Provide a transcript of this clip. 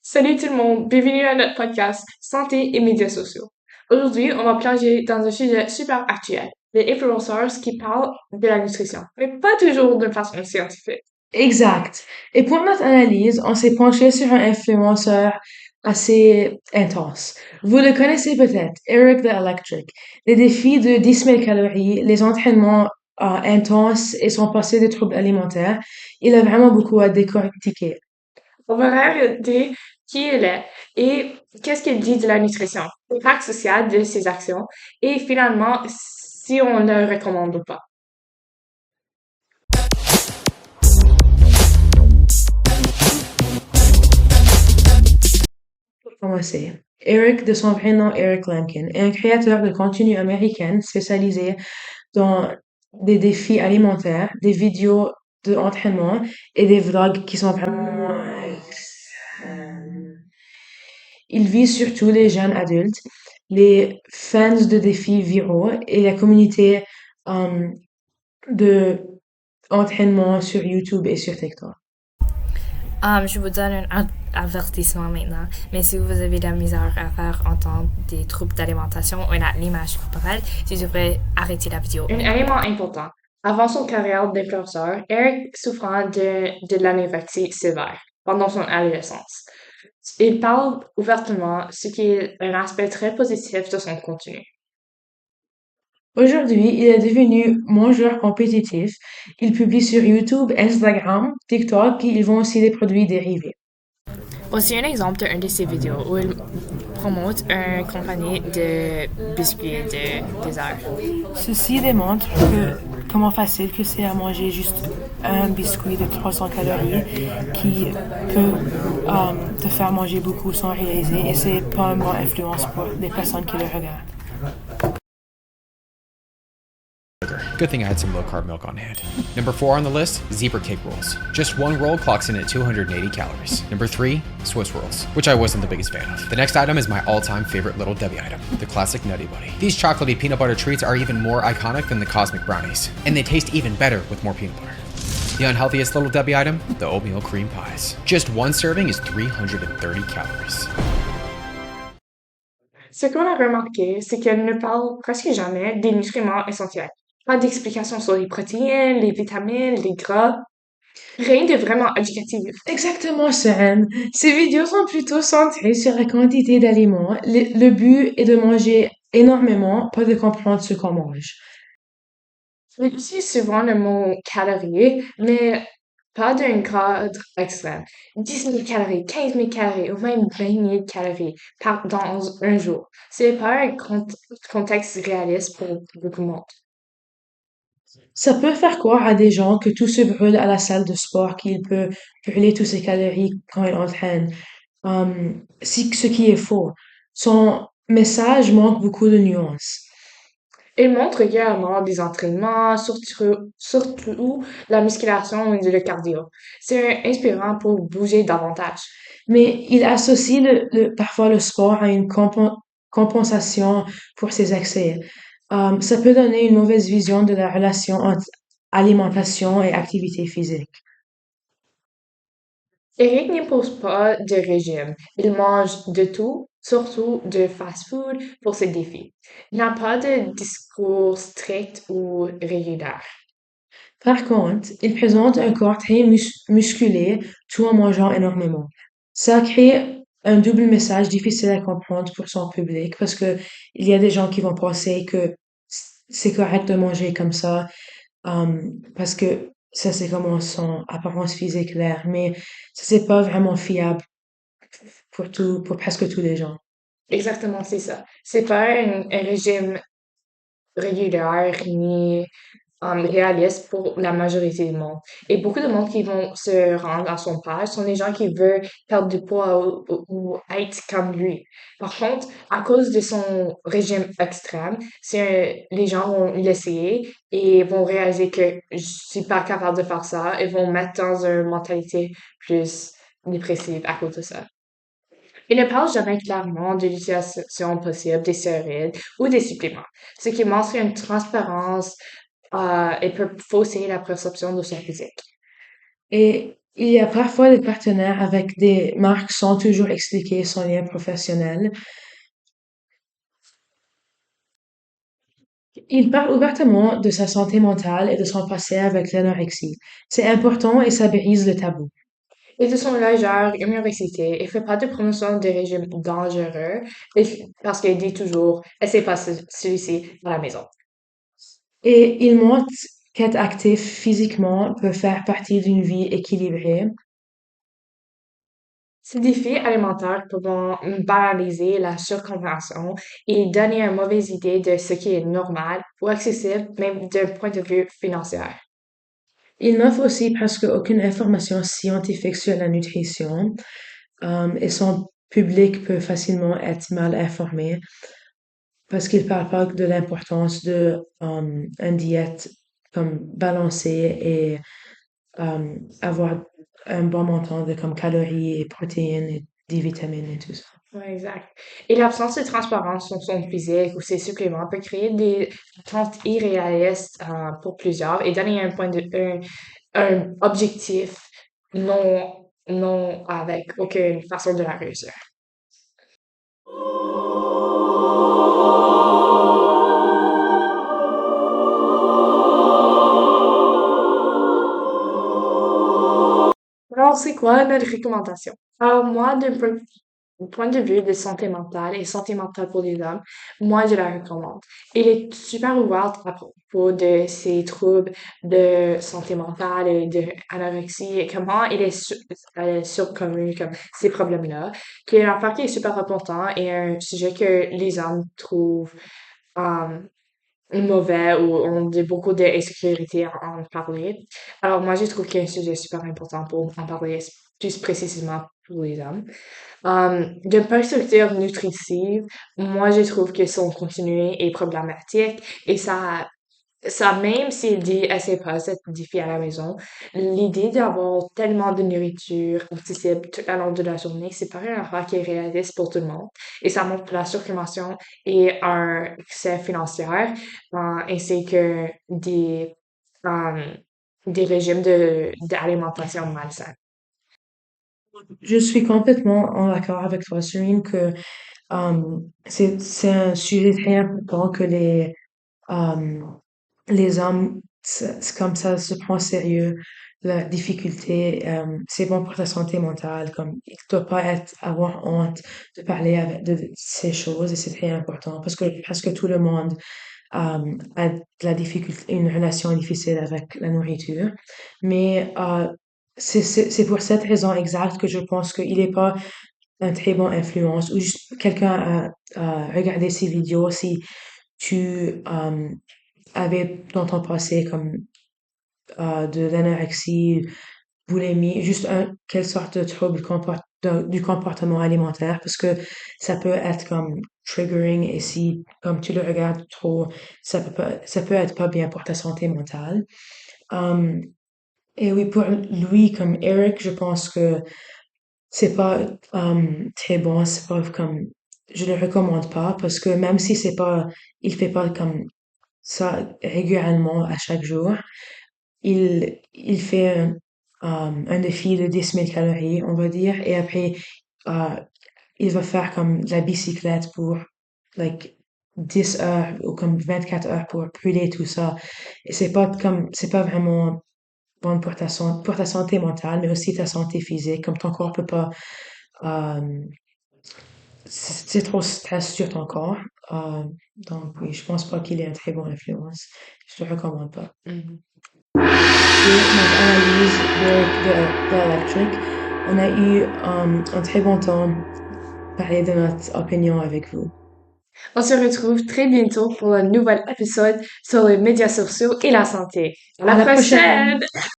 Salut tout le monde, bienvenue à notre podcast Santé et médias sociaux. Aujourd'hui, on va plonger dans un sujet super actuel, les influenceurs qui parlent de la nutrition, mais pas toujours de façon scientifique. Exact. Et pour notre analyse, on s'est penché sur un influenceur assez intense. Vous le connaissez peut-être, Eric the Electric. Les défis de 10 000 calories, les entraînements intenses et son passé de troubles alimentaires, il a vraiment beaucoup à décortiquer. On va regarder qui il est et qu'est-ce qu'il dit de la nutrition, l'impact social de ses actions et finalement si on le recommande ou pas. Pour commencer, Eric, de son vrai nom Eric Lemkin, est un créateur de contenu américain spécialisé dans des défis alimentaires, des vidéos d'entraînement et des vlogs qui sont vraiment il vise surtout les jeunes adultes, les fans de défis viraux et la communauté euh, de entraînement sur YouTube et sur TikTok. Je vous donne un avertissement maintenant, mais si vous avez de la misère à faire entendre des troubles d'alimentation ou l'image corporelle, tu devrais arrêter la vidéo Un maintenant. élément important. Avant son carrière d'influenceur, Eric souffrait de l'anorexie sévère pendant son adolescence. Il parle ouvertement, ce qui est un aspect très positif de son contenu. Aujourd'hui, il est devenu mangeur compétitif. Il publie sur YouTube, Instagram, TikTok et ils vend aussi des produits dérivés. Voici un exemple d'une de ses vidéos où il promote une compagnie de biscuits de désert. Ceci démontre comment facile que c'est à manger juste un biscuit de 300 calories qui peut te faire manger beaucoup sans réaliser et c'est pas une bonne influence pour les personnes qui le regardent. Good thing I had some low carb milk on hand. Number 4 on the list, zebra cake rolls. Just one roll clocks in at 280 calories. Number 3, Swiss rolls, which I wasn't the biggest fan of. The next item is my all-time favorite Little Debbie item, the classic Nutty Buddy. These chocolatey peanut butter treats are even more iconic than the Cosmic Brownies, and they taste even better with more peanut butter. The unhealthiest Little Debbie item, the oatmeal cream pies. Just one serving is 330 calories. Ce qu'on a remarqué, c'est qu'elle ne parle presque jamais des nutriments essentiels. Pas d'explication sur les protéines, les vitamines, les gras. Rien de vraiment éducatif. Exactement, Sharon. Ces vidéos sont plutôt centrées sur la quantité d'aliments. Le but est de manger énormément, pas de comprendre ce qu'on mange. On utilise souvent le mot calories, mais pas d'un cadre extrême. 10 000 calories, 15 000 calories ou même 20 000 calories dans un jour. C'est pas un contexte réaliste pour beaucoup de monde. Ça peut faire croire à des gens que tout se brûle à la salle de sport, qu'il peut brûler toutes ses calories quand il entraîne. Ce qui est faux. Son message manque beaucoup de nuances. Il montre régulièrement des entraînements, surtout la musculation et le cardio. C'est inspirant pour bouger davantage. Mais il associe parfois le sport à une compensation pour ses excès. Ça peut donner une mauvaise vision de la relation entre alimentation et activité physique. Eric n'impose pas de régime. Il mange de tout, surtout de fast-food pour ses défis. Il n'a pas de discours strict ou régulier. Par contre, il présente un corps très musculé tout en mangeant énormément. Ça crée un double message difficile à comprendre pour son public parce que il y a des gens qui vont penser que c'est correct de manger comme ça parce que ça c'est comment son apparence physique l'air, mais ça c'est pas vraiment fiable pour presque tous les gens. Exactement, c'est ça. C'est pas un régime régulier ni réaliste pour la majorité du monde. Et beaucoup de monde qui vont se rendre à son page sont des gens qui veulent perdre du poids ou être comme lui. Par contre, à cause de son régime extrême, les gens vont l'essayer et vont réaliser que je suis pas capable de faire ça et vont mettre dans une mentalité plus dépressive à cause de ça. Il ne parle jamais clairement de l'utilisation possible des stéroïdes ou des suppléments, ce qui montre une transparence et peut fausser la perception de son physique. Et Il y a parfois des partenaires avec des marques sans toujours expliquer son lien professionnel. Il parle ouvertement de sa santé mentale et de son passé avec l'anorexie. C'est important et ça brise le tabou. Ils sont légers, humoristiques et fait pas de promotion des régimes dangereux parce qu'il dit toujours, essaie pas celui-ci à la maison. Et il montre qu'être actif physiquement peut faire partie d'une vie équilibrée. Ces défis alimentaires peuvent banaliser la surconsommation et donner une mauvaise idée de ce qui est normal ou accessible, même d'un point de vue financier. Il n'offre aussi presque aucune information scientifique sur la nutrition, et son public peut facilement être mal informé parce qu'il parle pas de l'importance de une diète comme balancée et avoir un bon montant de comme calories et protéines et des vitamines et tout ça. Ouais, exact. Et l'absence de transparence sur son physique ou ses suppléments peut créer des attentes irréalistes pour plusieurs et donner un point un objectif non avec aucune façon de la réussir. Alors, c'est quoi notre recommandation? Alors, moi, point de vue de santé mentale et santé mentale pour les hommes, moi, je la recommande. Il est super ouvert à propos de ces troubles de santé mentale et de anorexie et comment il est surconnu comme ces problèmes-là, qui est un affaire qui est super important et un sujet que les hommes trouvent euh, mauvais ou ont beaucoup d'insécurité à en parler. Alors, moi, je trouve qu'il y a un sujet super important pour en parler plus précisément pour les hommes. D'une perspective nutritive, moi, je trouve que son contenu est problématique et ça, même s'il dit essaie pas cette défi à la maison, l'idée d'avoir tellement de nourriture accessible tout le long de la journée, c'est pas une affaire qui est réaliste pour tout le monde. Et ça montre que la surconsommation est un excès financier, ainsi que euh, des régimes d'alimentation malsains. Je suis complètement en accord avec toi, Serene, que c'est un sujet très important que les hommes, c'est comme ça, se prend au sérieux la difficulté. C'est bon pour ta santé mentale, comme il ne doit pas avoir honte de parler de ces choses et c'est très important parce que presque tout le monde a de la difficulté, une relation difficile avec la nourriture. Mais c'est pour cette raison exacte que je pense qu'il n'est pas un très bon influence ou juste quelqu'un a regardé ces vidéos si tu avais dans ton passé comme de l'anorexie, boulimie, juste quelle sorte de trouble du comportement alimentaire parce que ça peut être comme triggering et si comme tu le regardes trop, ça peut être pas bien pour ta santé mentale. Um, et oui, pour lui, comme Eric, je pense que c'est pas très bon, c'est pas comme je le recommande pas parce que même si c'est pas il fait pas comme ça régulièrement à chaque jour, il fait un défi de 10 000 calories, on va dire, et après euh, il va faire comme de la bicyclette pour like 10 heures ou comme 24 heures pour brûler tout ça. Et c'est pas vraiment bon pour ta santé mentale, mais aussi ta santé physique, comme ton corps peut pas euh, c'est trop stress sur ton corps. Euh, donc oui, je pense pas qu'il ait une très bonne influence. Je le recommande pas. Mhm. Et notre analyse de l'électrique, on a eu un très bon temps parler de notre opinion avec vous. On se retrouve très bientôt pour un nouvel épisode sur les médias sociaux et la santé. À À la la prochaine! prochaine!